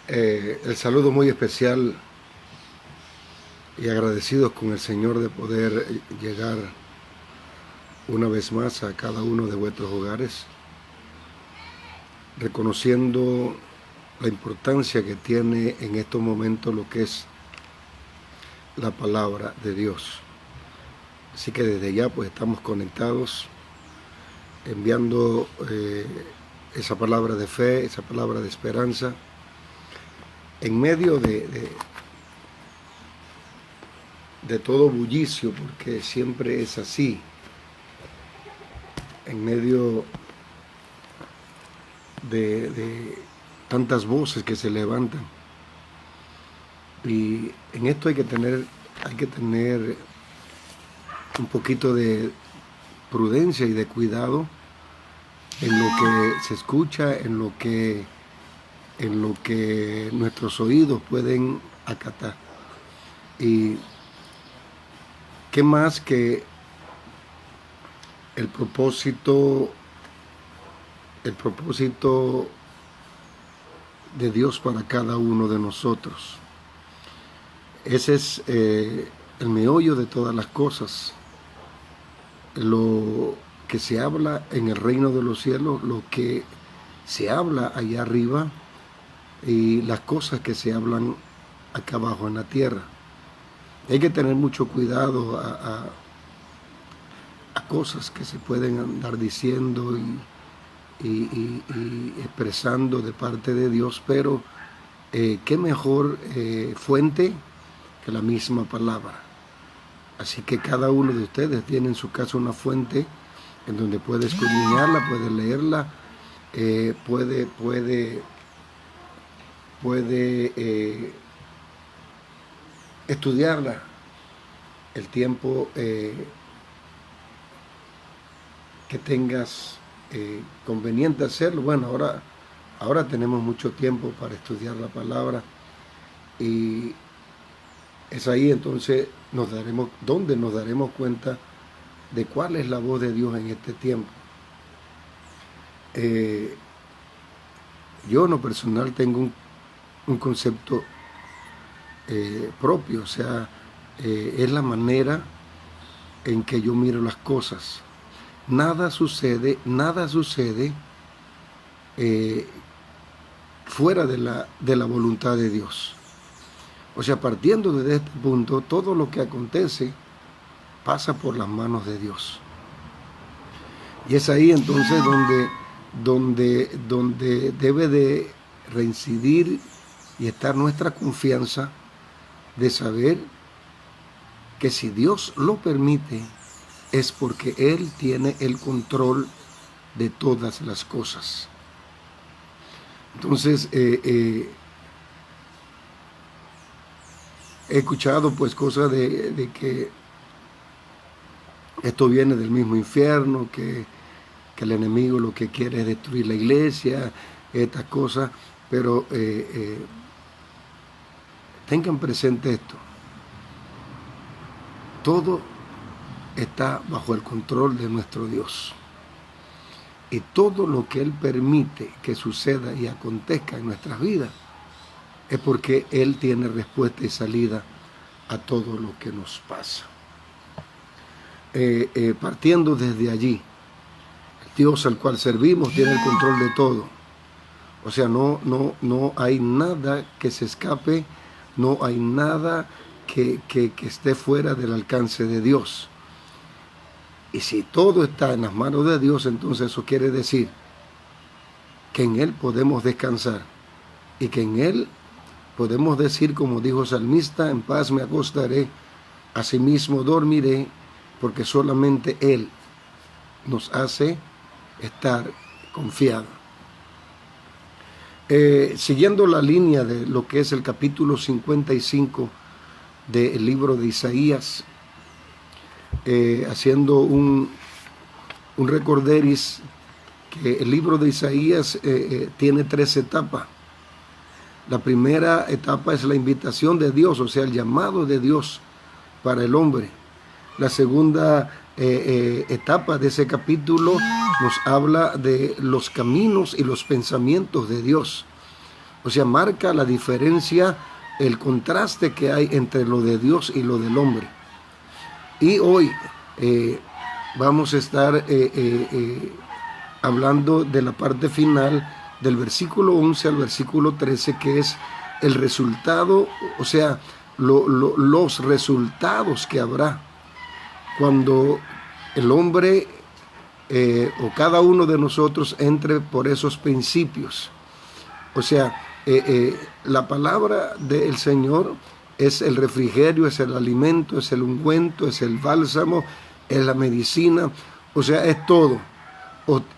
El saludo muy especial y agradecidos con el Señor de poder llegar una vez más a cada uno de vuestros hogares, reconociendo la importancia que tiene en estos momentos lo que es la palabra de Dios. Así que desde ya pues estamos conectados, enviando esa palabra de fe, esa palabra de esperanza, en medio de todo bullicio, porque siempre es así, en medio de tantas voces que se levantan. Y en esto hay que tener un poquito de prudencia y de cuidado en lo que se escucha, en lo que nuestros oídos pueden acatar. Y qué más que el propósito de Dios para cada uno de nosotros. Ese es el meollo de todas las cosas. Lo que se habla en el reino de los cielos, lo que se habla allá arriba y las cosas que se hablan acá abajo en la tierra. Hay que tener mucho cuidado a cosas que se pueden andar diciendo y expresando de parte de Dios, pero qué mejor fuente que la misma palabra. Así que cada uno de ustedes tiene en su casa una fuente en donde puede escudriñarla, puede leerla, puede estudiarla el tiempo que tengas conveniente hacerlo. Bueno, ahora tenemos mucho tiempo para estudiar la palabra y es ahí entonces donde nos daremos cuenta de cuál es la voz de Dios en este tiempo. Yo en lo personal tengo un concepto propio, o sea, es la manera en que yo miro las cosas. Nada sucede fuera de la voluntad de Dios. O sea, partiendo desde este punto, todo lo que acontece pasa por las manos de Dios. Y es ahí entonces donde debe de reincidir y estar nuestra confianza de saber que si Dios lo permite es porque Él tiene el control de todas las cosas. Entonces, he escuchado pues cosas de que esto viene del mismo infierno, que el enemigo lo que quiere es destruir la iglesia, estas cosas, pero tengan presente esto. Todo está bajo el control de nuestro Dios. Y todo lo que Él permite que suceda y acontezca en nuestras vidas es porque Él tiene respuesta y salida a todo lo que nos pasa. Partiendo desde allí, el Dios al cual servimos tiene el control de todo. O sea, no hay nada que se escape, no hay nada que esté fuera del alcance de Dios. Y si todo está en las manos de Dios, entonces eso quiere decir que en Él podemos descansar y que en Él podemos decir, como dijo el salmista, en paz me acostaré, asimismo dormiré, porque solamente Él nos hace estar confiados. Siguiendo la línea de lo que es el capítulo 55 del libro de Isaías, haciendo un recorderis, que el libro de Isaías tiene 3 etapas. La primera etapa es la invitación de Dios, o sea, el llamado de Dios para el hombre. La segunda etapa de ese capítulo nos habla de los caminos y los pensamientos de Dios. O sea, marca la diferencia, el contraste que hay entre lo de Dios y lo del hombre. Y hoy vamos a estar hablando de la parte final del versículo 11 al versículo 13, que es el resultado, o sea, los resultados que habrá cuando el hombre o cada uno de nosotros entre por esos principios. O sea, la palabra del Señor es el refrigerio, es el alimento, es el ungüento, es el bálsamo, es la medicina, o sea, es todo,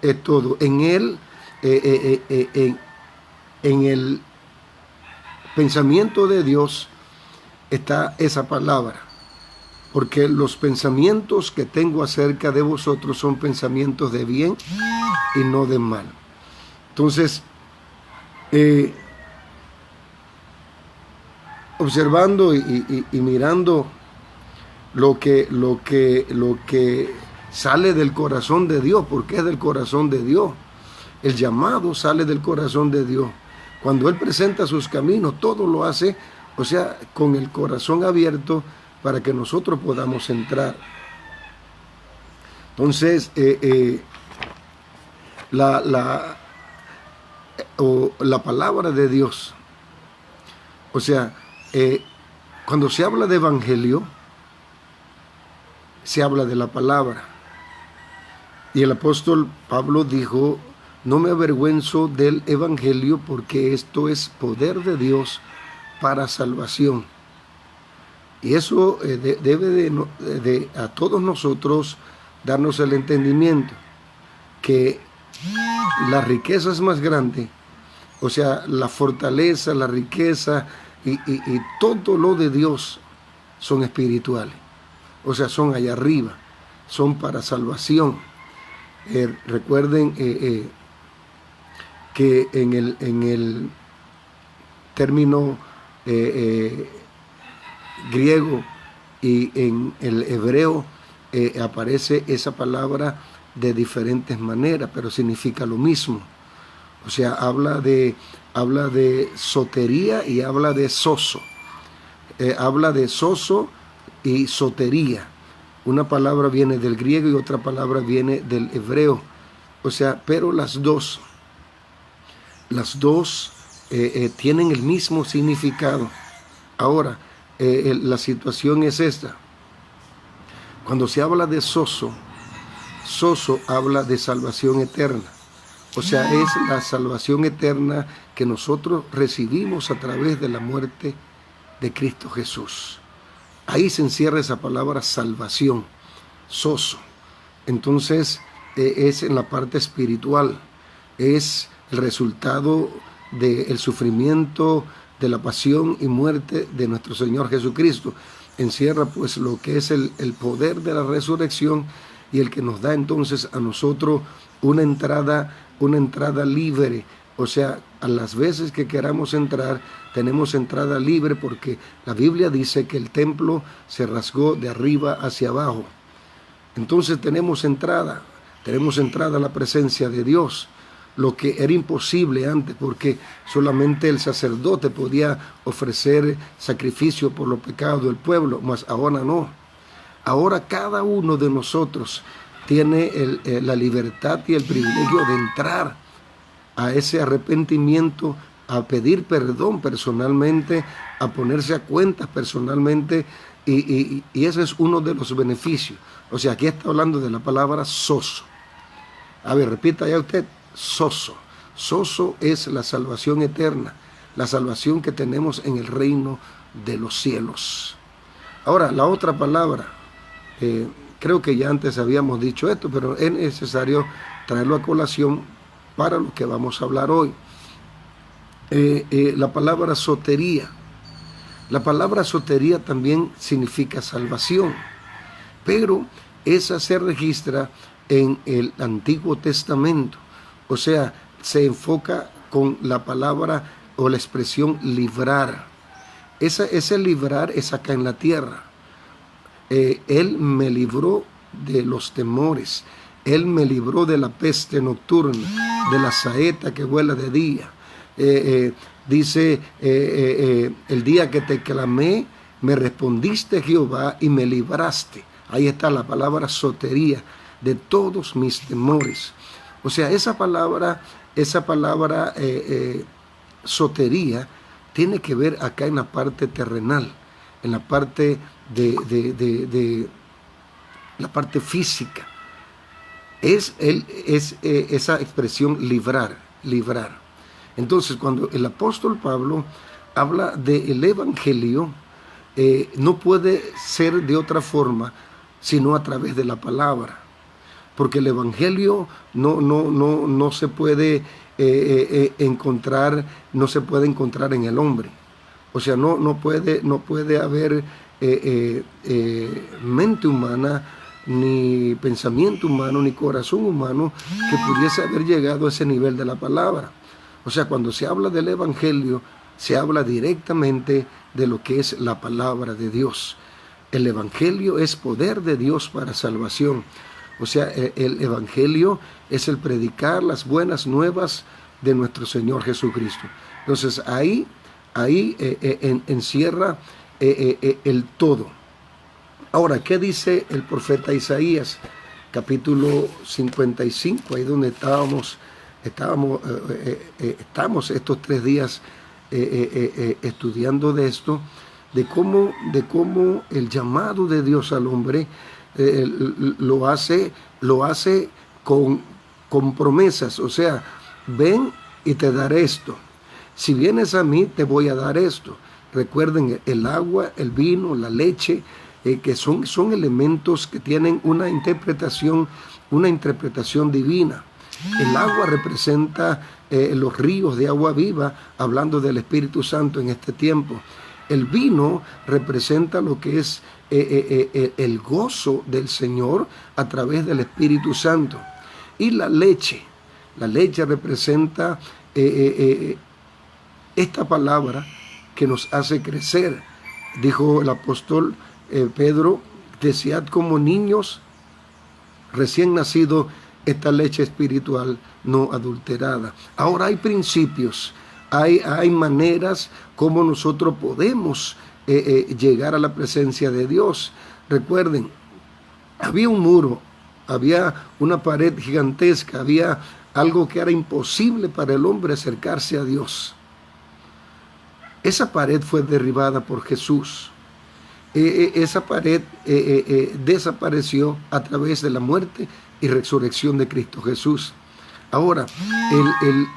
es todo. En él, en el pensamiento de Dios está esa palabra, porque los pensamientos que tengo acerca de vosotros son pensamientos de bien y no de mal. Entonces, observando y mirando lo que sale del corazón de Dios, porque es del corazón de Dios. El llamado sale del corazón de Dios. Cuando Él presenta sus caminos, todo lo hace, o sea, con el corazón abierto para que nosotros podamos entrar. Entonces, la palabra de Dios, o sea, cuando se habla de evangelio, se habla de la palabra. Y el apóstol Pablo dijo: no me avergüenzo del evangelio, porque esto es poder de Dios para salvación. Y eso debe de a todos nosotros darnos el entendimiento que la riqueza es más grande, o sea, la fortaleza, la riqueza y todo lo de Dios son espirituales, o sea, son allá arriba, son para salvación. Recuerden que en el término griego y en el hebreo aparece esa palabra de diferentes maneras, pero significa lo mismo. O sea, habla de sotería y habla de soso. Habla de soso y sotería. Una palabra viene del griego y otra palabra viene del hebreo. O sea, pero las dos tienen el mismo significado. Ahora, la situación es esta. Cuando se habla de soso habla de salvación eterna. O sea, es la salvación eterna que nosotros recibimos a través de la muerte de Cristo Jesús. Ahí se encierra esa palabra salvación, soso. Entonces, es en la parte espiritual, es el resultado del sufrimiento, de la pasión y muerte de nuestro Señor Jesucristo. Encierra pues lo que es el poder de la resurrección, y el que nos da entonces a nosotros una entrada libre. O sea, a las veces que queramos entrar, tenemos entrada libre, porque la Biblia dice que el templo se rasgó de arriba hacia abajo. Entonces tenemos entrada a la presencia de Dios, lo que era imposible antes, porque solamente el sacerdote podía ofrecer sacrificio por los pecados del pueblo, mas ahora no. Ahora cada uno de nosotros tiene la libertad y el privilegio de entrar a ese arrepentimiento, a pedir perdón personalmente, a ponerse a cuentas personalmente, y ese es uno de los beneficios. O sea, aquí está hablando de la palabra soso. A ver, repita ya usted, soso. Soso es la salvación eterna, la salvación que tenemos en el reino de los cielos. Ahora, la otra palabra, creo que ya antes habíamos dicho esto, pero es necesario traerlo a colación para lo que vamos a hablar hoy. La palabra sotería. La palabra sotería también significa salvación, pero esa se registra en el Antiguo Testamento. O sea, se enfoca con la palabra o la expresión librar. Ese librar es acá en la tierra. Él me libró de los temores. Él me libró de la peste nocturna, de la saeta que vuela de día. Dice, el día que te clamé, me respondiste, Jehová, y me libraste. Ahí está la palabra sotería, de todos mis temores. O sea, esa palabra sotería tiene que ver acá en la parte terrenal, en la parte de la parte física. Es esa expresión librar. Entonces, cuando el apóstol Pablo habla del evangelio, no puede ser de otra forma sino a través de la palabra, porque el evangelio no se puede encontrar en el hombre. O sea, no puede haber mente humana, ni pensamiento humano, ni corazón humano que pudiese haber llegado a ese nivel de la palabra. O sea, cuando se habla del evangelio, se habla directamente de lo que es la palabra de Dios. El evangelio es poder de Dios para salvación. O sea, el evangelio es el predicar las buenas nuevas de nuestro Señor Jesucristo. Entonces ahí encierra el todo. Ahora, ¿qué dice el profeta Isaías? Capítulo 55, ahí donde estamos estos 3 días estudiando de esto, de cómo el llamado de Dios al hombre lo hace con promesas. O sea, ven y te daré esto. Si vienes a mí, te voy a dar esto. Recuerden, el agua, el vino, la leche, que son elementos que tienen una interpretación divina. El agua representa los ríos de agua viva, hablando del Espíritu Santo en este tiempo. El vino representa lo que es el gozo del Señor a través del Espíritu Santo. Y la leche representa esta palabra que nos hace crecer. Dijo el apóstol Pedro, desead como niños recién nacidos esta leche espiritual no adulterada. Ahora hay principios, hay maneras como nosotros podemos llegar a la presencia de Dios. Recuerden, había un muro, había una pared gigantesca, había algo que era imposible para el hombre acercarse a Dios. Esa pared fue derribada por Jesús. Esa pared desapareció a través de la muerte y resurrección de Cristo Jesús. Ahora,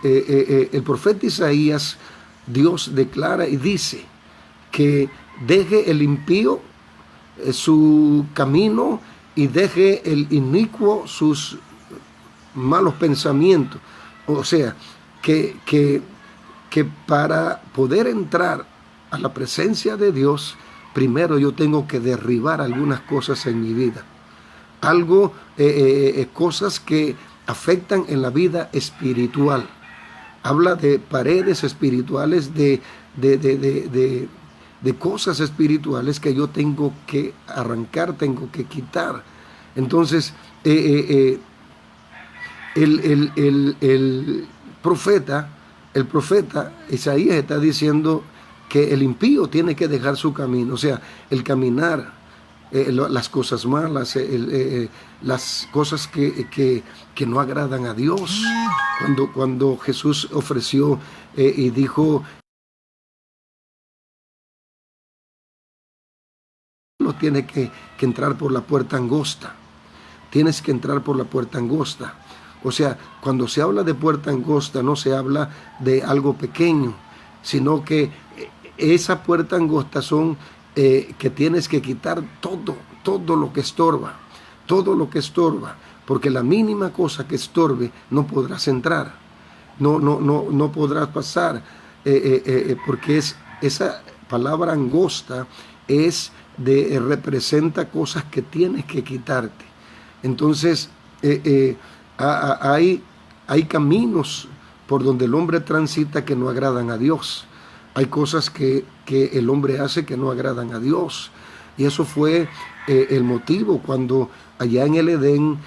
el profeta Isaías, Dios declara y dice que deje el impío su camino y deje el inicuo sus malos pensamientos. O sea, que para poder entrar a la presencia de Dios, primero yo tengo que derribar algunas cosas en mi vida. Cosas que afectan en la vida espiritual. Habla de paredes espirituales, de cosas espirituales que yo tengo que arrancar, tengo que quitar. Entonces, el profeta Isaías está diciendo que el impío tiene que dejar su camino, o sea, el caminar, las cosas malas, las cosas que no agradan a Dios. Cuando Jesús ofreció y dijo, no tiene que entrar por la puerta angosta, tienes que entrar por la puerta angosta. O sea, cuando se habla de puerta angosta, no se habla de algo pequeño, sino que esa puerta angosta son que tienes que quitar todo lo que estorba, porque la mínima cosa que estorbe no podrás entrar, no podrás pasar, porque esa palabra angosta representa cosas que tienes que quitarte. Entonces, hay caminos por donde el hombre transita que no agradan a Dios. Hay cosas que el hombre hace que no agradan a Dios. Y eso fue el motivo cuando allá en el Edén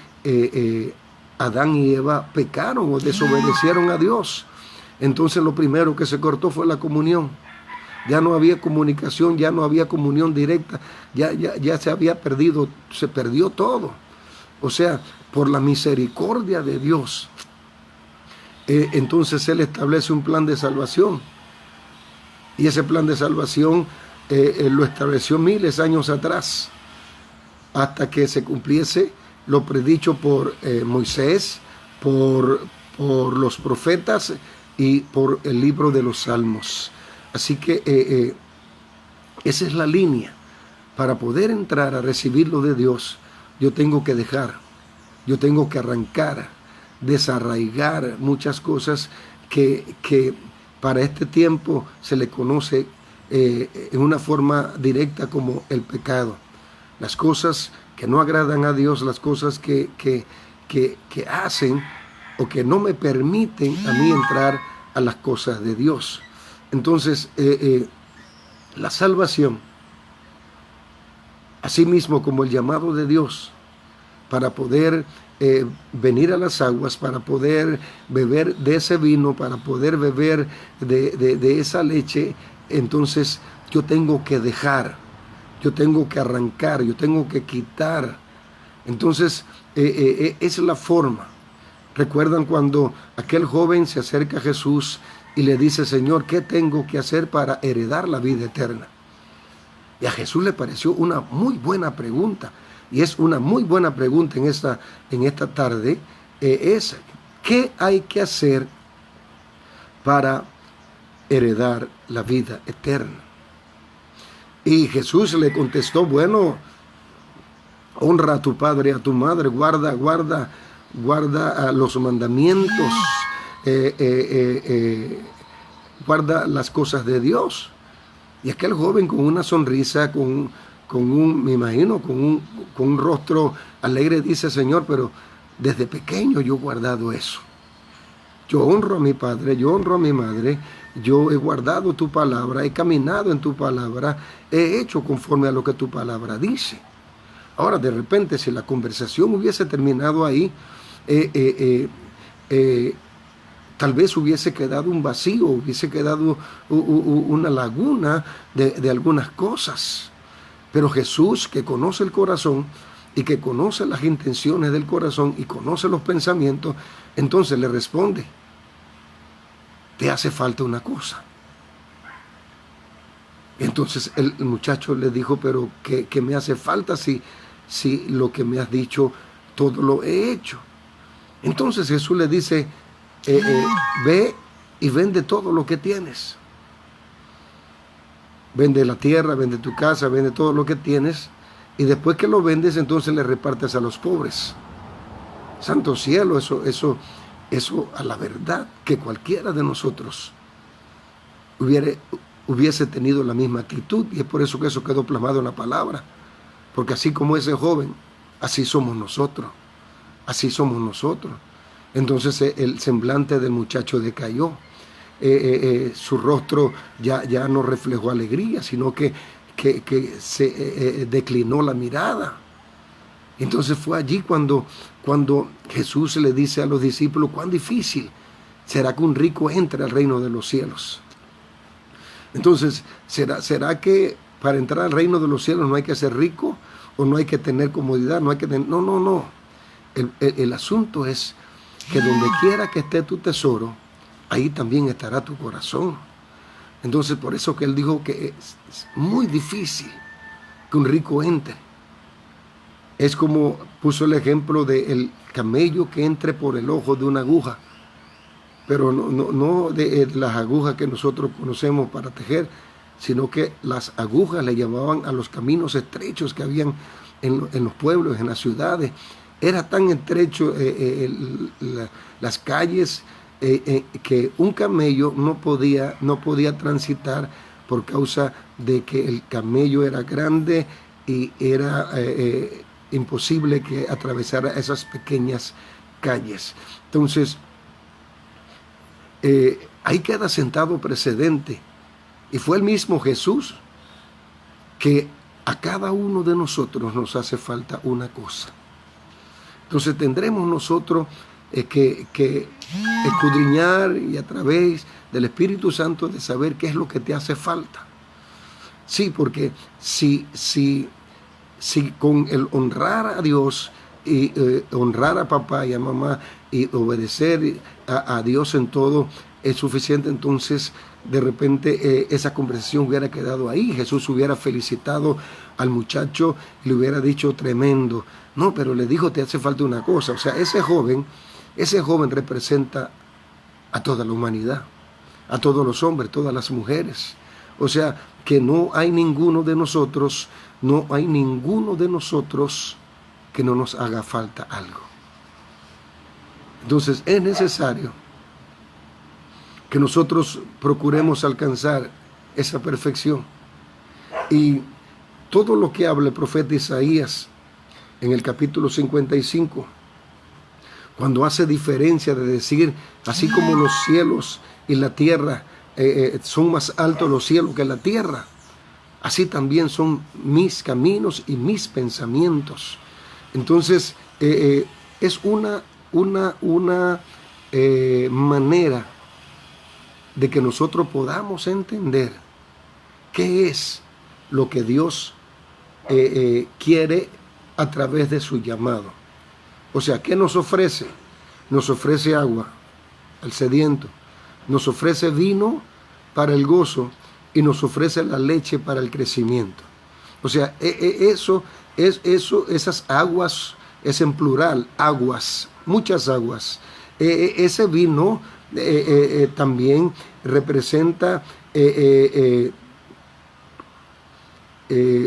Adán y Eva pecaron o desobedecieron a Dios. Entonces lo primero que se cortó fue la comunión. Ya no había comunicación, ya no había comunión directa, ya se había perdido, se perdió todo. O sea, por la misericordia de Dios, entonces Él establece un plan de salvación. Y ese plan de salvación lo estableció miles de años atrás, hasta que se cumpliese lo predicho por Moisés, por los profetas y por el libro de los Salmos. Así que esa es la línea. Para poder entrar a recibir lo de Dios, yo tengo que dejar, yo tengo que arrancar, desarraigar muchas cosas que para este tiempo se le conoce en una forma directa como el pecado. Las cosas que no agradan a Dios, las cosas que hacen o que no me permiten a mí entrar a las cosas de Dios. Entonces, la salvación, así mismo como el llamado de Dios para poder venir a las aguas, para poder beber de ese vino, para poder beber de esa leche, entonces yo tengo que dejar, yo tengo que arrancar, yo tengo que quitar. Entonces, es la forma. ¿Recuerdan cuando aquel joven se acerca a Jesús y le dice: Señor, ¿qué tengo que hacer para heredar la vida eterna? Y a Jesús le pareció una muy buena pregunta. Y es una muy buena pregunta en esta tarde. Es: ¿qué hay que hacer para heredar la vida eterna? Y Jesús le contestó: bueno, honra a tu padre y a tu madre, guarda los mandamientos, guarda las cosas de Dios. Y aquel joven con una sonrisa, me imagino, con un rostro alegre, dice: Señor, pero desde pequeño yo he guardado eso. Yo honro a mi padre, yo honro a mi madre, yo he guardado tu palabra, he caminado en tu palabra, he hecho conforme a lo que tu palabra dice. Ahora, de repente, si la conversación hubiese terminado ahí, tal vez hubiese quedado un vacío, hubiese quedado una laguna de algunas cosas. Pero Jesús, que conoce el corazón y que conoce las intenciones del corazón y conoce los pensamientos, entonces le responde: te hace falta una cosa. Entonces el muchacho le dijo: pero ¿qué me hace falta si lo que me has dicho todo lo he hecho? Entonces Jesús le dice: ve y vende todo lo que tienes. Vende la tierra, vende tu casa, vende todo lo que tienes, y después que lo vendes, entonces le repartes a los pobres. Santo cielo, eso a la verdad que cualquiera de nosotros hubiese tenido la misma actitud, y es por eso que eso quedó plasmado en la palabra. Porque así como ese joven, así somos nosotros. Así somos nosotros. Entonces el semblante del muchacho decayó. Su rostro ya no reflejó alegría, sino que se declinó la mirada. Entonces fue allí cuando Jesús le dice a los discípulos: cuán difícil será que un rico entre al reino de los cielos. Entonces, ¿será que para entrar al reino de los cielos no hay que ser rico? ¿O no hay que tener comodidad? No. El asunto es que donde quiera que esté tu tesoro, ahí también estará tu corazón. Entonces, por eso que él dijo que es muy difícil que un rico entre. Es como puso el ejemplo del camello que entre por el ojo de una aguja, pero no de las agujas que nosotros conocemos para tejer, sino que las agujas le llamaban a los caminos estrechos que habían en los pueblos, en las ciudades. Era tan estrecho las calles que un camello no podía transitar por causa de que el camello era grande y era imposible que atravesara esas pequeñas calles. Entonces, ahí queda sentado precedente. Y fue el mismo Jesús que a cada uno de nosotros nos hace falta una cosa. Entonces tendremos nosotros que escudriñar y a través del Espíritu Santo de saber qué es lo que te hace falta. Sí, porque si con el honrar a Dios y honrar a papá y a mamá y obedecer a Dios en todo es suficiente, entonces de repente esa conversación hubiera quedado ahí. Jesús hubiera felicitado al muchacho y le hubiera dicho tremendo. No, pero le dijo, te hace falta una cosa. O sea, ese joven representa a toda la humanidad, a todos los hombres, todas las mujeres. O sea, que no hay ninguno de nosotros que no nos haga falta algo. Entonces es necesario que nosotros procuremos alcanzar esa perfección. Y todo lo que habla el profeta Isaías en el capítulo 55, cuando hace diferencia de decir, así como los cielos y la tierra son más altos los cielos que la tierra, así también son mis caminos y mis pensamientos. Entonces es una manera de que nosotros podamos entender qué es lo que Dios quiere a través de su llamado. O sea, ¿qué nos ofrece? Nos ofrece agua al sediento, nos ofrece vino para el gozo y nos ofrece la leche para el crecimiento. O sea, esas aguas, es en plural, aguas, muchas aguas. Ese vino también representa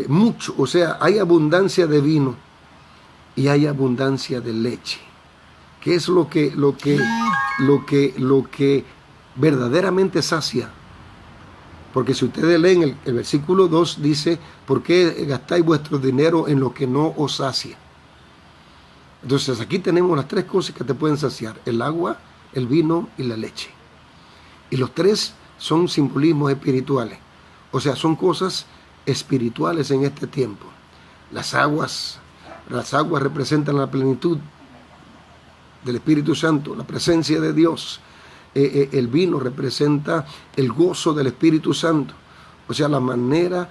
mucho, o sea, hay abundancia de vino y hay abundancia de leche, que es lo que verdaderamente sacia. Porque si ustedes leen el versículo 2 dice, ¿por qué gastáis vuestro dinero en lo que no os sacia? Entonces aquí tenemos las tres cosas que te pueden saciar: el agua, el vino y la leche. Y los tres son simbolismos espirituales. O sea, son cosas espirituales en este tiempo. Las aguas representan la plenitud del Espíritu Santo, la presencia de Dios. El vino representa el gozo del Espíritu Santo. O sea, la manera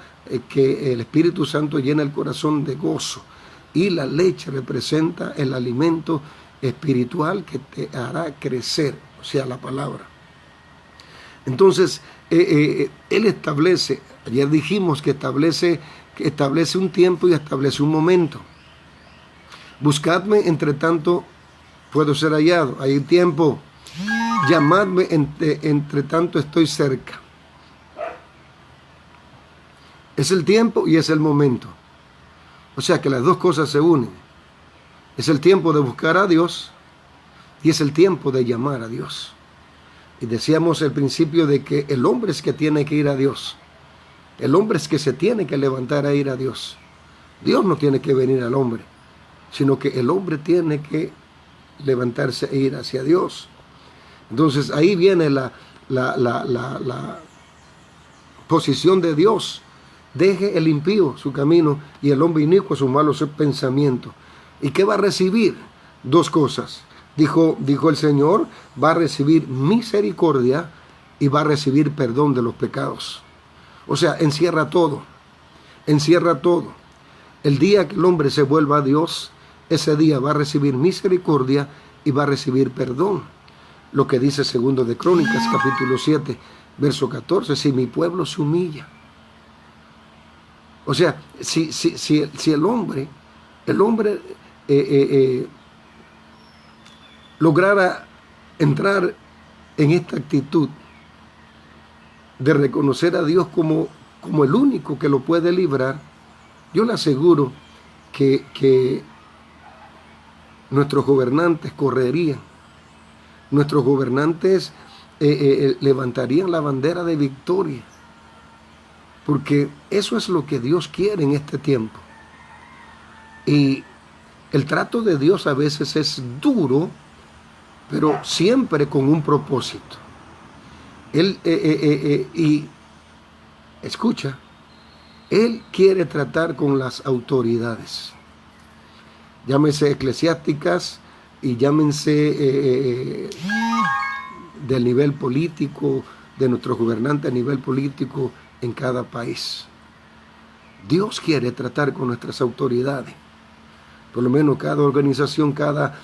que el Espíritu Santo llena el corazón de gozo. Y la leche representa el alimento espiritual que te hará crecer, o sea, la palabra. Entonces, Él establece, ayer dijimos que establece un tiempo y establece un momento. Buscadme, entre tanto puedo ser hallado. Hay tiempo. Llamadme, entre tanto estoy cerca. Es el tiempo y es el momento. O sea que las dos cosas se unen. Es el tiempo de buscar a Dios y es el tiempo de llamar a Dios. Y decíamos al principio de que el hombre es que tiene que ir a Dios. El hombre es que se tiene que levantar a ir a Dios. Dios no tiene que venir al hombre, sino que el hombre tiene que levantarse e ir hacia Dios. Entonces ahí viene la posición de Dios. Deje el impío su camino y el hombre inicuo sus malos pensamientos. ¿Y qué va a recibir? Dos cosas. Dijo el Señor, va a recibir misericordia y va a recibir perdón de los pecados. O sea, encierra todo. Encierra todo. El día que el hombre se vuelva a Dios, ese día va a recibir misericordia y va a recibir perdón. Lo que dice segundo de Crónicas, capítulo 7, verso 14, si mi pueblo se humilla. O sea, si el hombre lograra entrar en esta actitud de reconocer a Dios como el único que lo puede librar, yo le aseguro que nuestros gobernantes correrían, nuestros gobernantes levantarían la bandera de victoria, porque eso es lo que Dios quiere en este tiempo. Y el trato de Dios a veces es duro, pero siempre con un propósito. Y escucha, Él quiere tratar con las autoridades, llámese eclesiásticas y llámense del nivel político, de nuestros gobernantes a nivel político en cada país. Dios quiere tratar con nuestras autoridades. Por lo menos cada organización, cada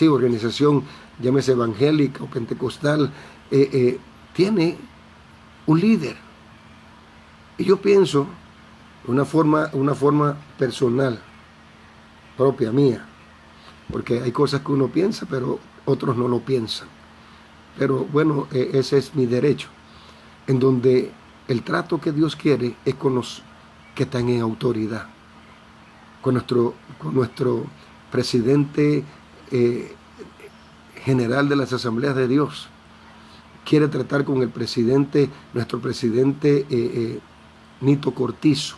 organización, llámese evangélica o pentecostal, tiene un líder. Y yo pienso, una forma personal, propia mía, porque hay cosas que uno piensa, pero otros no lo piensan. Pero bueno, ese es mi derecho, en donde el trato que Dios quiere es con los que están en autoridad, con nuestro presidente general de las Asambleas de Dios. Quiere tratar con nuestro presidente Nito Cortizo.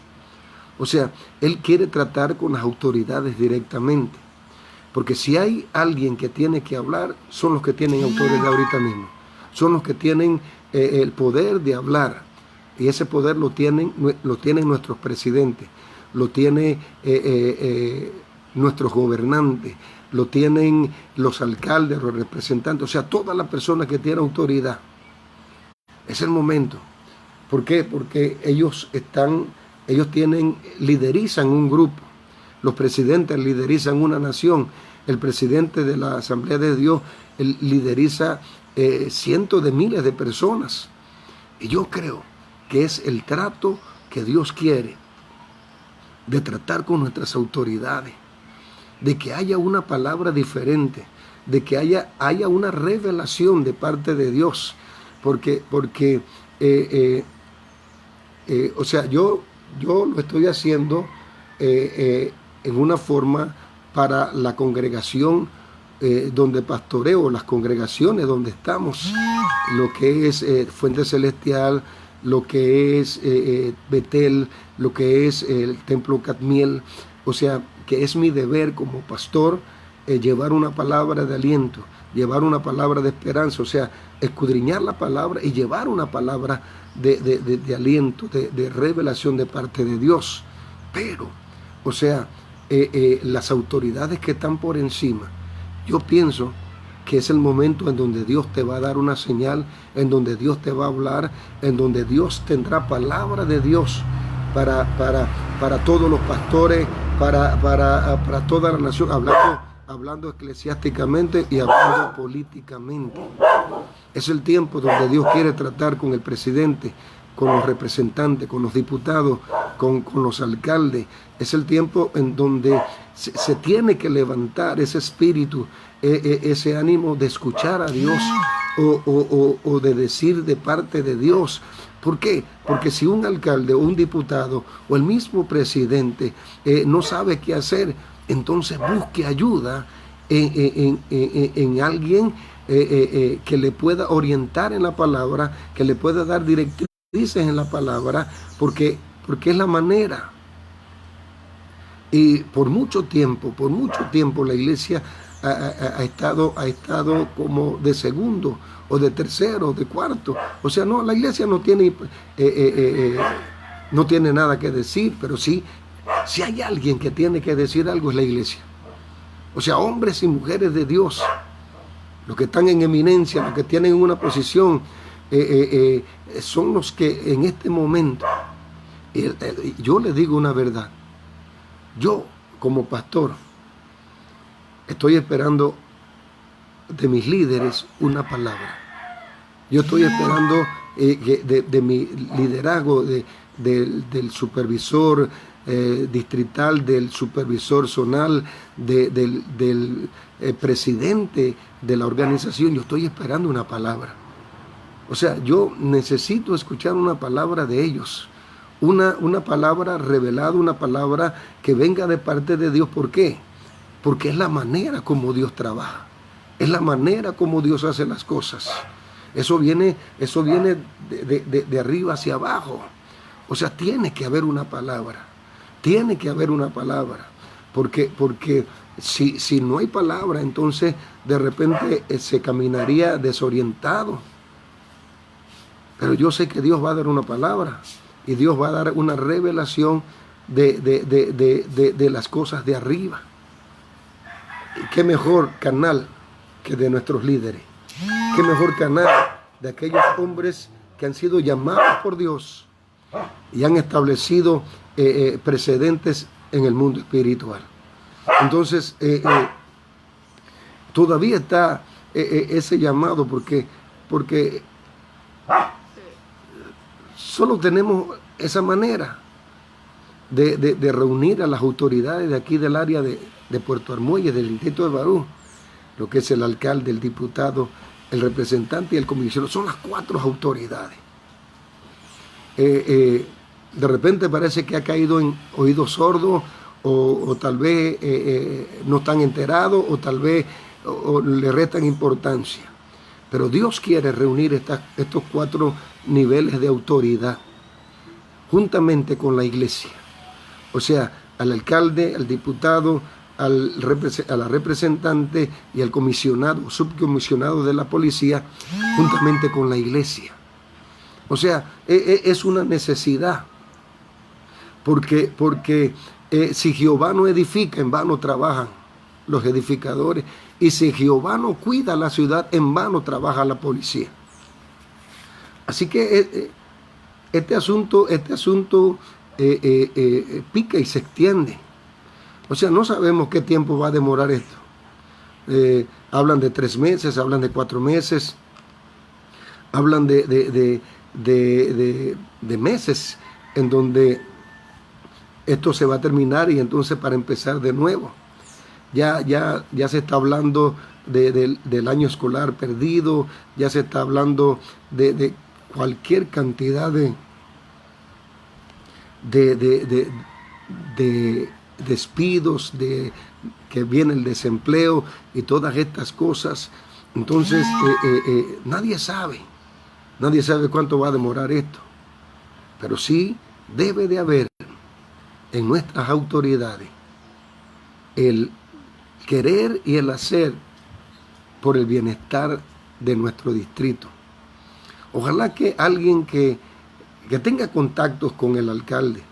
O sea, él quiere tratar con las autoridades directamente. Porque si hay alguien que tiene que hablar, son los que tienen autoridad ahorita mismo. Son los que tienen el poder de hablar. Y ese poder lo tienen nuestros presidentes, lo tienen nuestros gobernantes, lo tienen los alcaldes, los representantes, o sea, todas las personas que tienen autoridad. Es el momento. ¿Por qué? Porque ellos liderizan un grupo. Los presidentes liderizan una nación. El presidente de la Asamblea de Dios lideriza cientos de miles de personas. Y yo creo que es el trato que Dios quiere de tratar con nuestras autoridades, de que haya una palabra diferente, de que haya una revelación de parte de Dios, porque o sea, yo lo estoy haciendo en una forma para la congregación donde pastoreo, las congregaciones donde estamos, lo que es Fuente Celestial, lo que es Betel, lo que es el Templo Cadmiel. O sea, que es mi deber como pastor llevar una palabra de aliento, llevar una palabra de esperanza, o sea, escudriñar la palabra y llevar una palabra de aliento, de revelación de parte de Dios. Pero, o sea, las autoridades que están por encima, yo pienso que es el momento en donde Dios te va a dar una señal, en donde Dios te va a hablar, en donde Dios tendrá palabra de Dios para todos los pastores, para toda la nación, hablando eclesiásticamente y hablando políticamente. Es el tiempo donde Dios quiere tratar con el presidente, con los representantes, con los diputados, con los alcaldes. Es el tiempo en donde se tiene que levantar ese espíritu, ese ánimo de escuchar a Dios o de decir de parte de Dios. ¿Por qué? Porque si un alcalde o un diputado o el mismo presidente no sabe qué hacer, entonces busque ayuda en alguien que le pueda orientar en la palabra, que le pueda dar directrices en la palabra, porque es la manera. Y por mucho tiempo la iglesia ha estado como de segundo o de tercero o de cuarto. O sea, no, la iglesia no tiene nada que decir, pero sí, si hay alguien que tiene que decir algo, es la iglesia. O sea, hombres y mujeres de Dios, los que están en eminencia, los que tienen una posición, son los que en este momento, yo les digo una verdad, yo como pastor estoy esperando de mis líderes una palabra. Yo estoy esperando de mi liderazgo, del supervisor distrital, del supervisor zonal, del presidente de la organización. Yo estoy esperando una palabra. O sea, yo necesito escuchar una palabra de ellos, una palabra revelada, una palabra que venga de parte de Dios. ¿Por qué? Porque es la manera como Dios trabaja, es la manera como Dios hace las cosas. Eso viene de arriba hacia abajo. O sea, tiene que haber una palabra, tiene que haber una palabra, porque si no hay palabra, entonces de repente se caminaría desorientado. Pero yo sé que Dios va a dar una palabra y Dios va a dar una revelación de las cosas de arriba. ¿Y qué mejor canal que de nuestros líderes? ¿Qué mejor canal de aquellos hombres que han sido llamados por Dios y han establecido precedentes en el mundo espiritual. Entonces, todavía está ese llamado porque solo tenemos esa manera de reunir a las autoridades de aquí del área de Puerto Armuelles, del distrito de Barú, lo que es el alcalde, el diputado, el representante y el comisionado. Son las 4 autoridades. De repente parece que ha caído en oídos sordos o tal vez no están enterados o tal vez o le restan importancia. Pero Dios quiere reunir estos 4 niveles de autoridad juntamente con la iglesia. O sea, al alcalde, al diputado, a la representante y al comisionado, subcomisionado de la policía, juntamente con la iglesia. O sea, es una necesidad. Porque si Jehová no edifica, en vano trabajan los edificadores. Y si Jehová no cuida la ciudad, en vano trabaja la policía. Así que este asunto pica y se extiende. O sea, no sabemos qué tiempo va a demorar esto. Hablan de 3 meses, hablan de 4 meses, hablan de meses en donde esto se va a terminar y entonces para empezar de nuevo. Ya se está hablando del año escolar perdido, ya se está hablando de cualquier cantidad de despidos, que viene el desempleo y todas estas cosas. Entonces nadie sabe cuánto va a demorar esto, pero sí debe de haber en nuestras autoridades el querer y el hacer por el bienestar de nuestro distrito. Ojalá que alguien que tenga contactos con el alcalde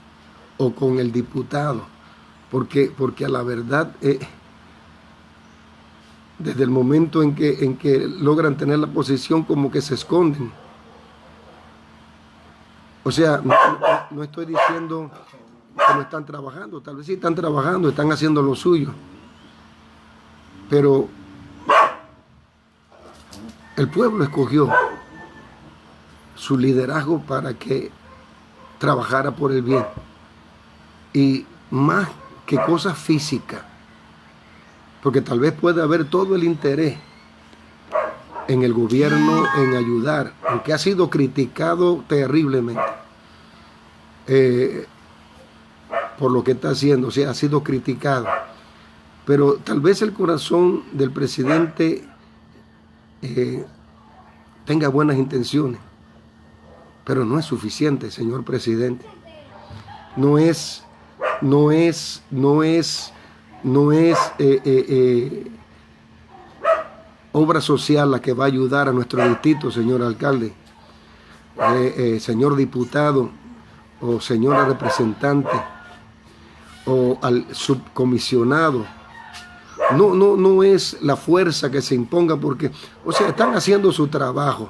o con el diputado, porque a la verdad, desde el momento en que logran tener la posición, como que se esconden. O sea, no estoy diciendo que no están trabajando, tal vez sí están trabajando, están haciendo lo suyo, pero el pueblo escogió su liderazgo para que trabajara por el bien. Y más que cosas físicas, porque tal vez puede haber todo el interés en el gobierno en ayudar, aunque ha sido criticado terriblemente por lo que está haciendo, o sea, ha sido criticado. Pero tal vez el corazón del presidente tenga buenas intenciones, pero no es suficiente, señor presidente. No es obra social la que va a ayudar a nuestro distrito, señor alcalde, señor diputado o señora representante o al subcomisionado. No es la fuerza que se imponga, porque, o sea, están haciendo su trabajo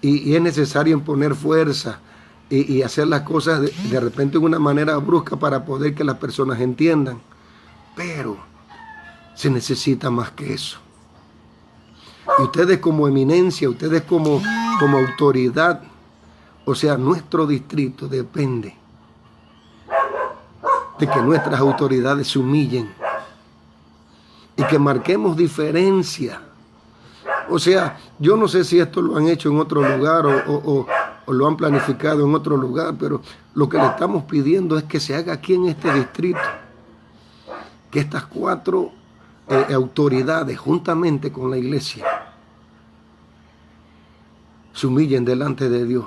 y es necesario imponer fuerza y hacer las cosas de repente de una manera brusca para poder que las personas entiendan. Pero se necesita más que eso. Y ustedes como eminencia, ustedes como autoridad, o sea, nuestro distrito depende de que nuestras autoridades se humillen y que marquemos diferencia. O sea, yo no sé si esto lo han hecho en otro lugar o lo han planificado en otro lugar, pero lo que le estamos pidiendo es que se haga aquí en este distrito, que estas 4 autoridades, juntamente con la iglesia, se humillen delante de Dios,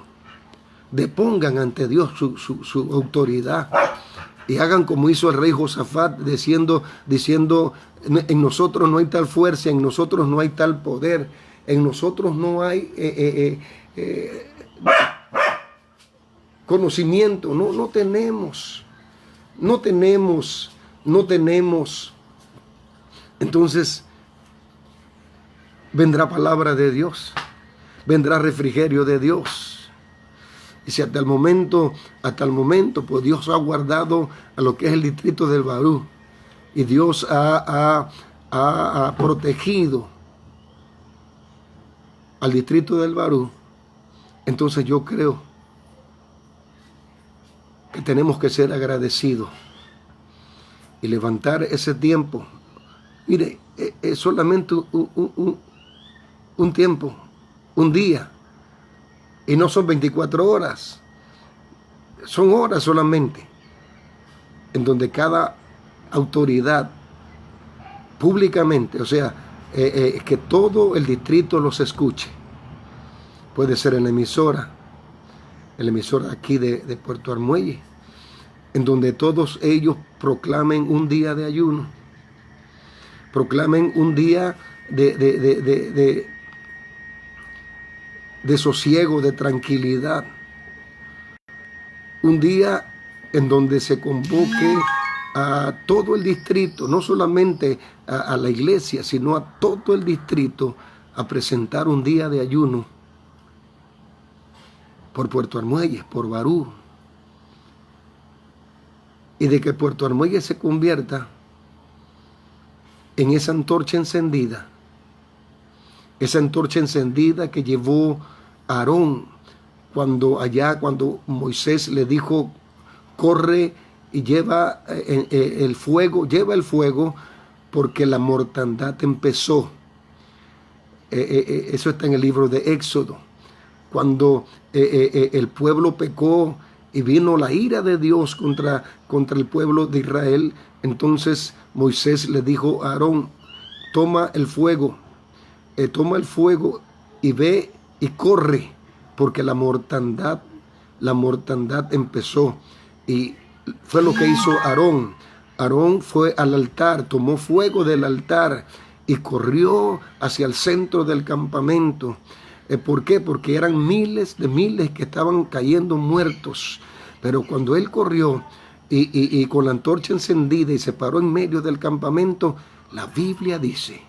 depongan ante Dios su autoridad y hagan como hizo el rey Josafat, diciendo, en nosotros no hay tal fuerza, en nosotros no hay tal poder, en nosotros no hay conocimiento, no tenemos. Entonces vendrá palabra de Dios, vendrá refrigerio de Dios. Y si hasta el momento, pues Dios ha guardado a lo que es el distrito del Barú, y Dios ha protegido al distrito del Barú, entonces yo creo que tenemos que ser agradecidos y levantar ese tiempo. Mire, es solamente un tiempo, un día, y no son 24 horas, son horas solamente, en donde cada autoridad públicamente, o sea, que todo el distrito los escuche. Puede ser en la emisora aquí de Puerto Armuelle, en donde todos ellos proclamen un día de ayuno, proclamen un día de sosiego, de tranquilidad, un día en donde se convoque a todo el distrito, no solamente a la iglesia, sino a todo el distrito, a presentar un día de ayuno por Puerto Armuelle, por Barú, y de que Puerto Armuelle se convierta en esa antorcha encendida que llevó Aarón cuando Moisés le dijo: corre y lleva el fuego, porque la mortandad empezó. Eso está en el libro de Éxodo. Cuando el pueblo pecó y vino la ira de Dios contra el pueblo de Israel, entonces Moisés le dijo a Aarón: toma el fuego y ve y corre, porque la mortandad empezó. Y fue lo que hizo Aarón. Aarón fue al altar, tomó fuego del altar y corrió hacia el centro del campamento. ¿Por qué? Porque eran miles de miles que estaban cayendo muertos. Pero cuando él corrió y con la antorcha encendida y se paró en medio del campamento, la Biblia dice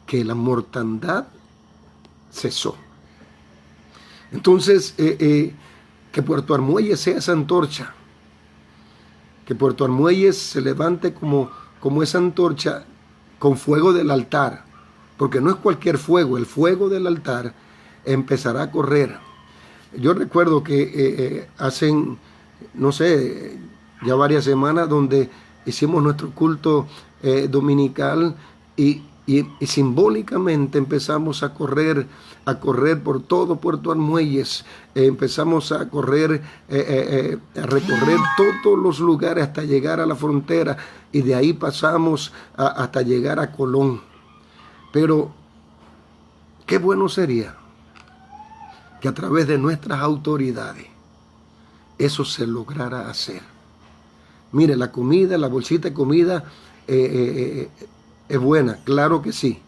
que la mortandad cesó. Entonces, que Puerto Armuelle sea esa antorcha, que Puerto Armuelle se levante como esa antorcha con fuego del altar, porque no es cualquier fuego, el fuego del altar empezará a correr. Yo recuerdo que hacen, no sé, ya varias semanas, donde hicimos nuestro culto dominical y simbólicamente empezamos a correr por todo Puerto Armuelles. Empezamos a correr, a recorrer todos los lugares hasta llegar a la frontera, y de ahí pasamos hasta llegar a Colón. Pero qué bueno sería que a través de nuestras autoridades eso se lograra hacer. Mire, la comida, la bolsita de comida es buena, claro que sí.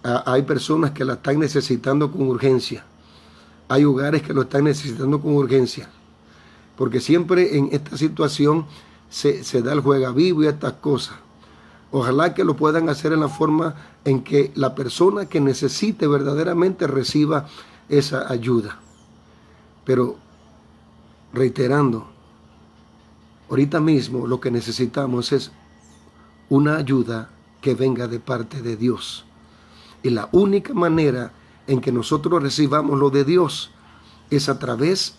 Hay personas que la están necesitando con urgencia. Hay hogares que lo están necesitando con urgencia. Porque siempre en esta situación se da el juega vivo y estas cosas. Ojalá que lo puedan hacer en la forma en que la persona que necesite verdaderamente reciba esa ayuda. Pero, reiterando, ahorita mismo lo que necesitamos es una ayuda que venga de parte de Dios. Y la única manera en que nosotros recibamos lo de Dios es a través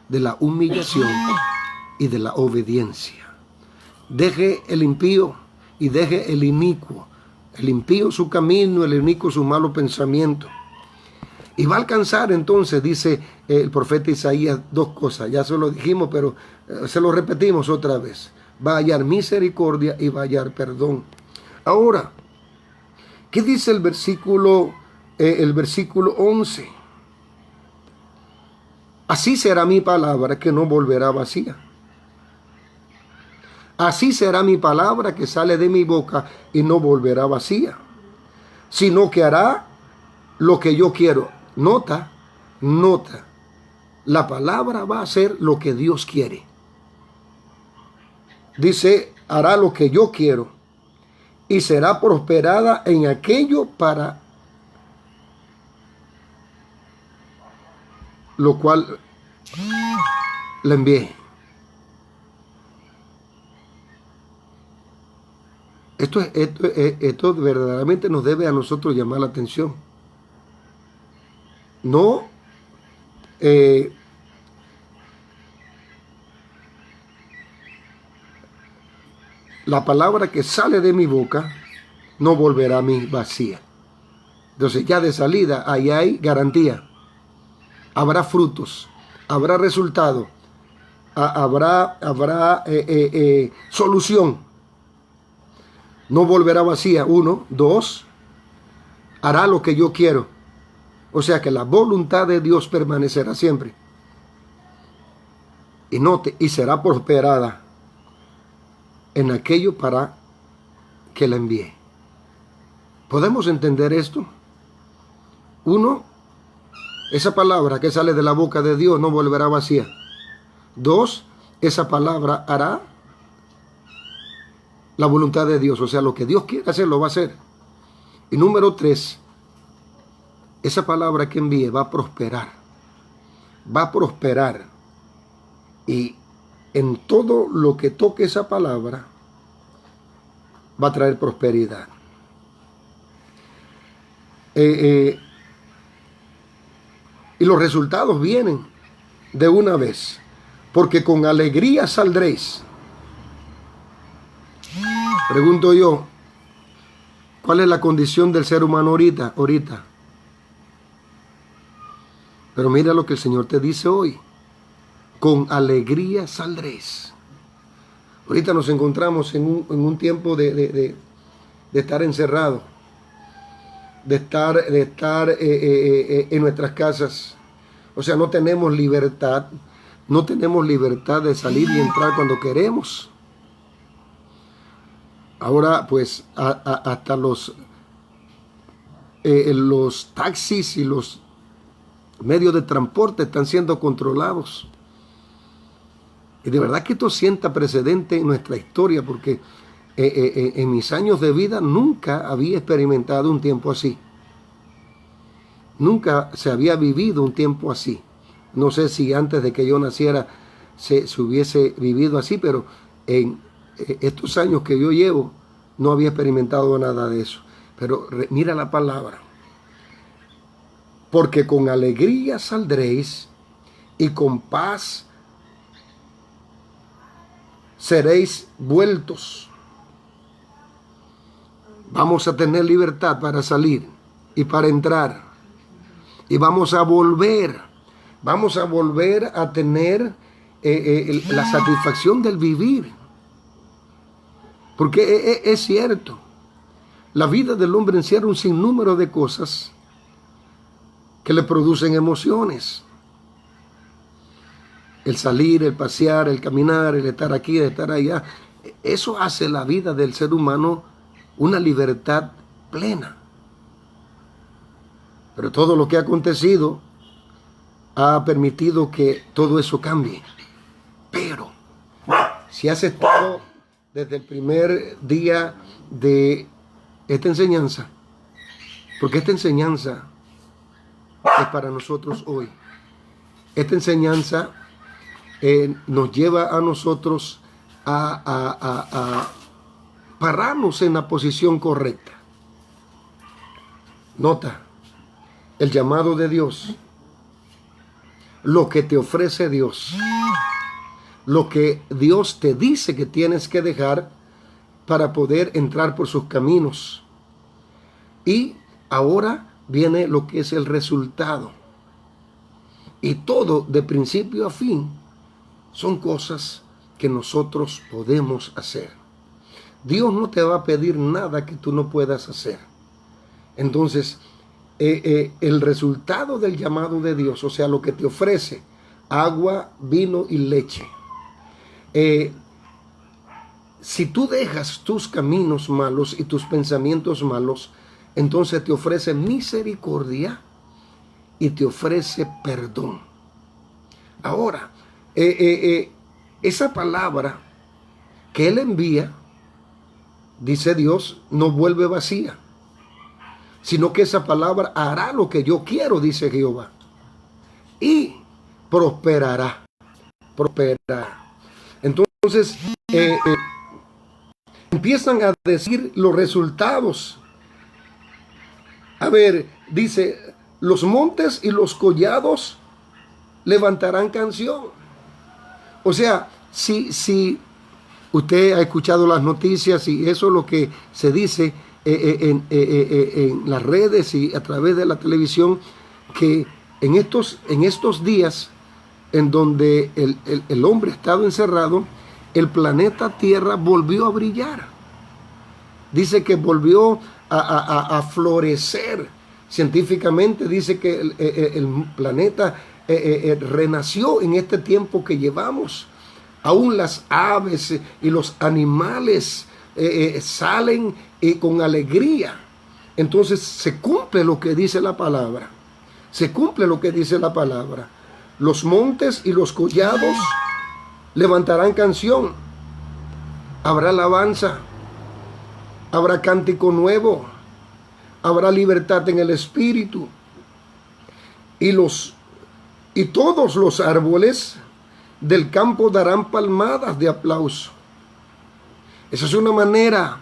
de la humillación y de la obediencia. Deje el impío y deje el inicuo. El impío su camino, el inicuo su malo pensamiento. Y va a alcanzar entonces, dice el profeta Isaías, dos cosas. Ya se lo dijimos, pero se lo repetimos otra vez. Va a hallar misericordia y va a hallar perdón. Ahora, ¿qué dice el versículo 11? Así será mi palabra que no volverá vacía. Así será mi palabra que sale de mi boca y no volverá vacía, sino que hará lo que yo quiero. Nota, la palabra va a hacer lo que Dios quiere. Dice, hará lo que yo quiero y será prosperada en aquello para lo cual le envié. Esto verdaderamente nos debe a nosotros llamar la atención. No la palabra que sale de mi boca no volverá a mí vacía. Entonces ya de salida ahí hay garantía. Habrá frutos, habrá resultado, habrá solución. No volverá vacía. 1, 2, hará lo que yo quiero. O sea que la voluntad de Dios permanecerá siempre. Y note, y será prosperada en aquello para que la envíe. ¿Podemos entender esto? 1, esa palabra que sale de la boca de Dios no volverá vacía. 2, esa palabra hará la voluntad de Dios. O sea, lo que Dios quiere hacer, lo va a hacer. Y número 3, esa palabra que envíe va a prosperar. Va a prosperar. Y en todo lo que toque esa palabra, va a traer prosperidad. Y los resultados vienen de una vez. Porque con alegría saldréis. Pregunto yo, ¿cuál es la condición del ser humano ahorita? Pero mira lo que el Señor te dice hoy. Con alegría saldréis. Ahorita nos encontramos en un tiempo de estar encerrados, de estar en nuestras casas. O sea, no tenemos libertad de salir y entrar cuando queremos. Ahora, pues, hasta los taxis y los medios de transporte están siendo controlados. Y de verdad que esto sienta precedente en nuestra historia, porque en mis años de vida nunca había experimentado un tiempo así. Nunca se había vivido un tiempo así. No sé si antes de que yo naciera se hubiese vivido así, pero en estos años que yo llevo no había experimentado nada de eso. Pero mira la palabra. Porque con alegría saldréis y con paz seréis vueltos. Vamos a tener libertad para salir y para entrar. Y vamos a volver a tener la satisfacción del vivir. Porque es cierto, la vida del hombre encierra un sinnúmero de cosas que le producen emociones. El salir, el pasear, el caminar, el estar aquí, el estar allá, eso hace la vida del ser humano una libertad plena. Pero todo lo que ha acontecido ha permitido que todo eso cambie. Pero si has estado desde el primer día de esta enseñanza, porque esta enseñanza es para nosotros hoy. Esta enseñanza nos lleva a nosotros a pararnos en la posición correcta. Nota, el llamado de Dios, lo que te ofrece Dios, lo que Dios te dice que tienes que dejar para poder entrar por sus caminos. Y ahora viene lo que es el resultado. Y todo, de principio a fin, son cosas que nosotros podemos hacer. Dios no te va a pedir nada que tú no puedas hacer. Entonces, el resultado del llamado de Dios, o sea, lo que te ofrece, agua, vino y leche. Si tú dejas tus caminos malos y tus pensamientos malos, entonces te ofrece misericordia y te ofrece perdón. Ahora, esa palabra que Él envía, dice Dios, no vuelve vacía, sino que esa palabra hará lo que yo quiero, dice Jehová. Y prosperará. Prosperará. Entonces, empiezan a decir los resultados. A ver, dice, los montes y los collados levantarán canción. O sea, si usted ha escuchado las noticias y eso es lo que se dice en las redes y a través de la televisión, que en estos días en donde el hombre ha estado encerrado, el planeta Tierra volvió a brillar. Dice que volvió a florecer. Científicamente dice que el planeta renació en este tiempo que llevamos. Aún las aves y los animales salen con alegría. Entonces se cumple lo que dice la palabra. Se cumple lo que dice la palabra. Los montes y los collados levantarán canción. Habrá alabanza. Habrá cántico nuevo. Habrá libertad en el espíritu. Y todos los árboles del campo darán palmadas de aplauso. Esa es una manera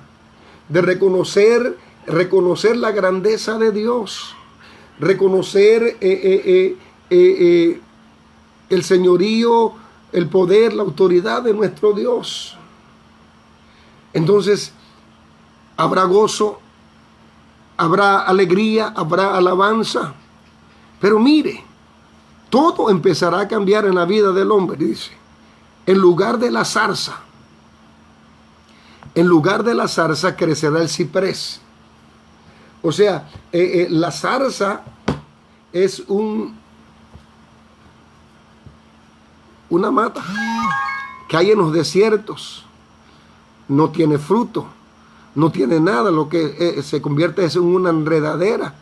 de reconocer la grandeza de Dios. Reconocer el señorío, el poder, la autoridad de nuestro Dios. Entonces, habrá gozo, habrá alegría, habrá alabanza. Pero mire, todo empezará a cambiar en la vida del hombre, dice. En lugar de la zarza crecerá el ciprés. O sea, la zarza es una mata que hay en los desiertos. No tiene fruto, no tiene nada, lo que se convierte en una enredadera.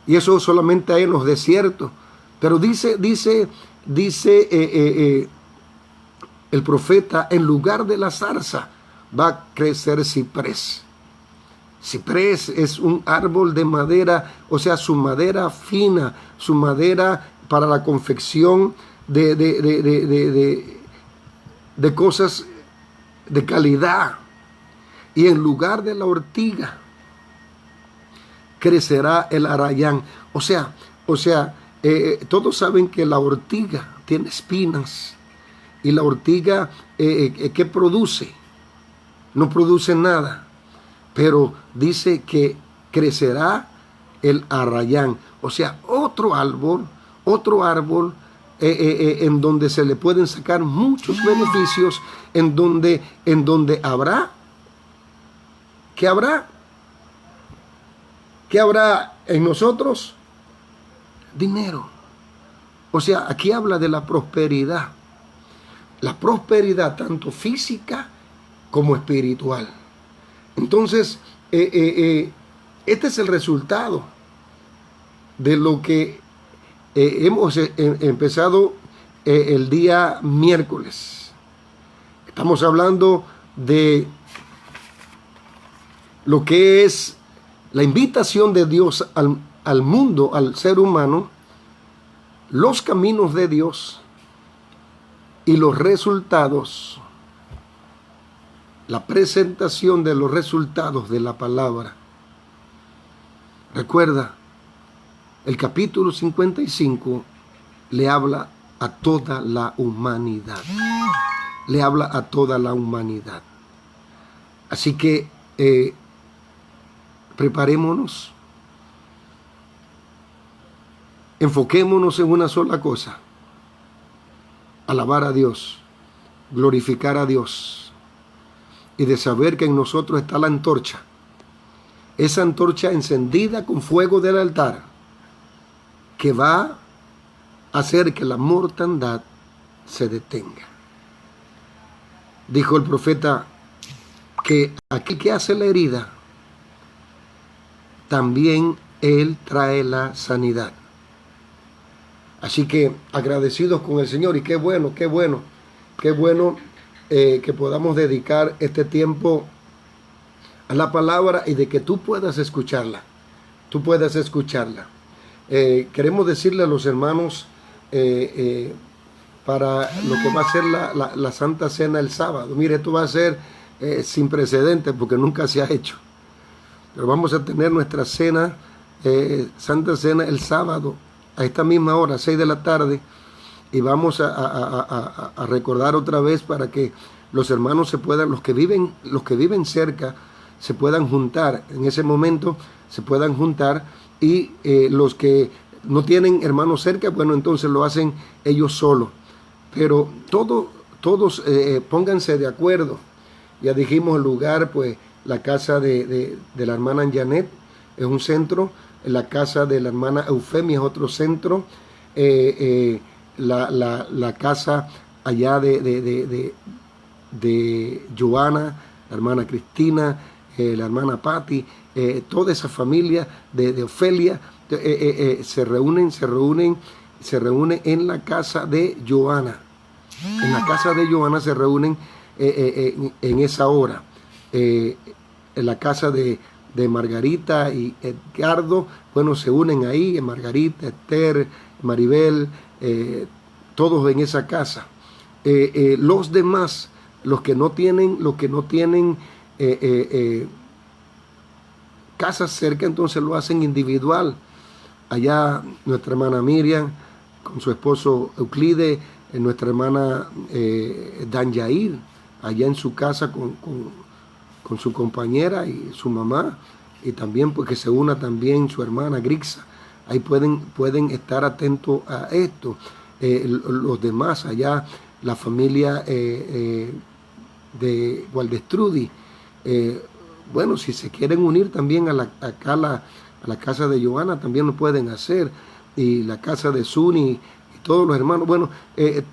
Y eso solamente hay en los desiertos. Pero dice el profeta, en lugar de la zarza va a crecer ciprés. Ciprés es un árbol de madera, o sea, su madera fina, su madera para la confección de cosas de calidad. Y en lugar de la ortiga crecerá el arrayán. O sea, todos saben que la ortiga tiene espinas. Y la ortiga, ¿qué produce? No produce nada. Pero dice que crecerá el arrayán. O sea, otro árbol en donde se le pueden sacar muchos beneficios, en donde habrá, ¿qué habrá? ¿Qué habrá en nosotros? Dinero. O sea, aquí habla de la prosperidad. La prosperidad tanto física como espiritual. Entonces, este es el resultado de lo que hemos empezado el día miércoles. Estamos hablando de lo que es la invitación de Dios al mundo, al ser humano, los caminos de Dios y los resultados, la presentación de los resultados de la palabra. Recuerda, el capítulo 55 le habla a toda la humanidad. Le habla a toda la humanidad. Así que preparémonos. Enfoquémonos en una sola cosa. Alabar a Dios, glorificar a Dios. Y de saber que en nosotros está la antorcha. Esa antorcha encendida con fuego del altar, que va a hacer que la mortandad se detenga. Dijo el profeta que aquel que hace la herida, también él trae la sanidad. Así que agradecidos con el Señor, y qué bueno que podamos dedicar este tiempo a la palabra y de que tú puedas escucharla. Queremos decirle a los hermanos para lo que va a ser la Santa Cena el sábado. Mire, esto va a ser sin precedentes porque nunca se ha hecho. Pero vamos a tener nuestra cena, Santa Cena el sábado, a esta misma hora, 6 de la tarde, y vamos a recordar otra vez para que los hermanos se puedan, los que viven cerca, se puedan juntar. En ese momento se puedan juntar, y los que no tienen hermanos cerca, bueno, entonces lo hacen ellos solos. Pero todos pónganse de acuerdo. Ya dijimos el lugar, pues la casa de la hermana Janet es un centro, la casa de la hermana Eufemia es otro centro, la casa allá de Joana, la hermana Cristina, la hermana Patti, toda esa familia de Ofelia se reúnen en la casa de Joana. En la casa de Joana se reúnen en esa hora. En la casa de Margarita y Edgardo, bueno, se unen ahí, Margarita, Esther, Maribel, todos en esa casa. Los demás, los que no tienen casas cerca, entonces lo hacen individual. Allá nuestra hermana Miriam con su esposo Euclide, nuestra hermana Dan Yair, allá en su casa con su compañera y su mamá, y también pues que se una también su hermana Grixa. Ahí pueden estar atentos a esto. Los demás allá, la familia de Waldestrudi, bueno, si se quieren unir también a la casa de Joana, también lo pueden hacer, y la casa de Suni y todos los hermanos, bueno,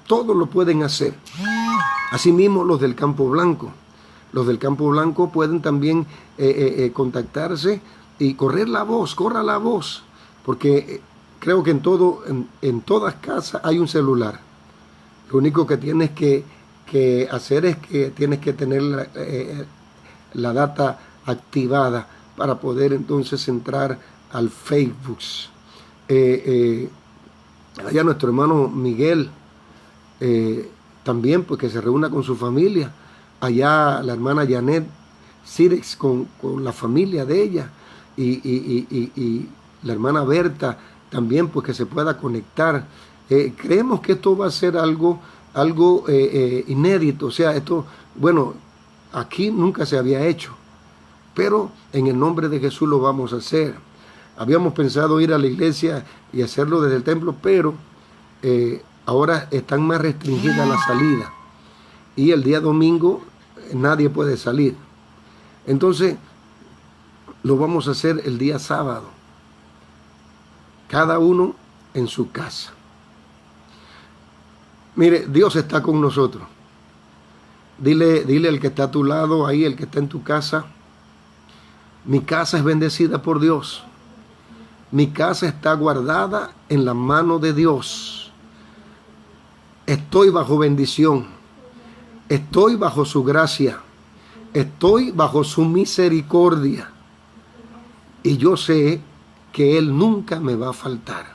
todos lo pueden hacer. Asimismo los del Campo Blanco. Los del Campo Blanco pueden también contactarse y corra la voz, porque creo que en todas casas hay un celular. Lo único que tienes que hacer es que tienes que tener la data activada para poder entonces entrar al Facebook. Allá nuestro hermano Miguel también, pues que se reúna con su familia. Allá la hermana Janet Cirex con la familia de ella, y la hermana Berta también, pues que se pueda conectar. Creemos que esto va a ser algo inédito. O sea, esto, bueno, aquí nunca se había hecho, pero en el nombre de Jesús lo vamos a hacer. Habíamos pensado ir a la iglesia y hacerlo desde el templo, pero ahora están más restringidas las salidas, y el día domingo nadie puede salir. Entonces lo vamos a hacer el día sábado, cada uno en su casa. Mire, Dios está con nosotros. Dile al que está a tu lado, ahí, el que está en tu casa: mi casa es bendecida por Dios. Mi casa está guardada en la mano de Dios. Estoy bajo bendición. Estoy bajo su gracia. Estoy bajo su misericordia. Y yo sé que Él nunca me va a faltar.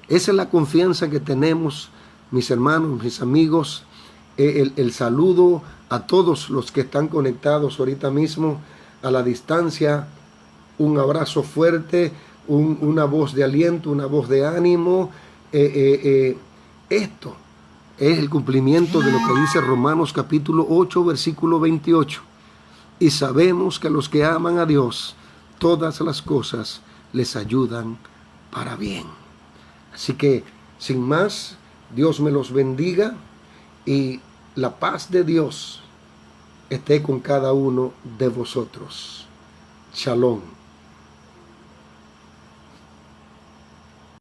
Esa es la confianza que tenemos, mis hermanos, mis amigos. El saludo a todos los que están conectados ahorita mismo a la distancia. Un abrazo fuerte, una voz de aliento, una voz de ánimo. Esto es el cumplimiento de lo que dice Romanos capítulo 8, versículo 28. Y sabemos que a los que aman a Dios, todas las cosas les ayudan para bien. Así que, sin más, Dios me los bendiga, y la paz de Dios esté con cada uno de vosotros. Shalom.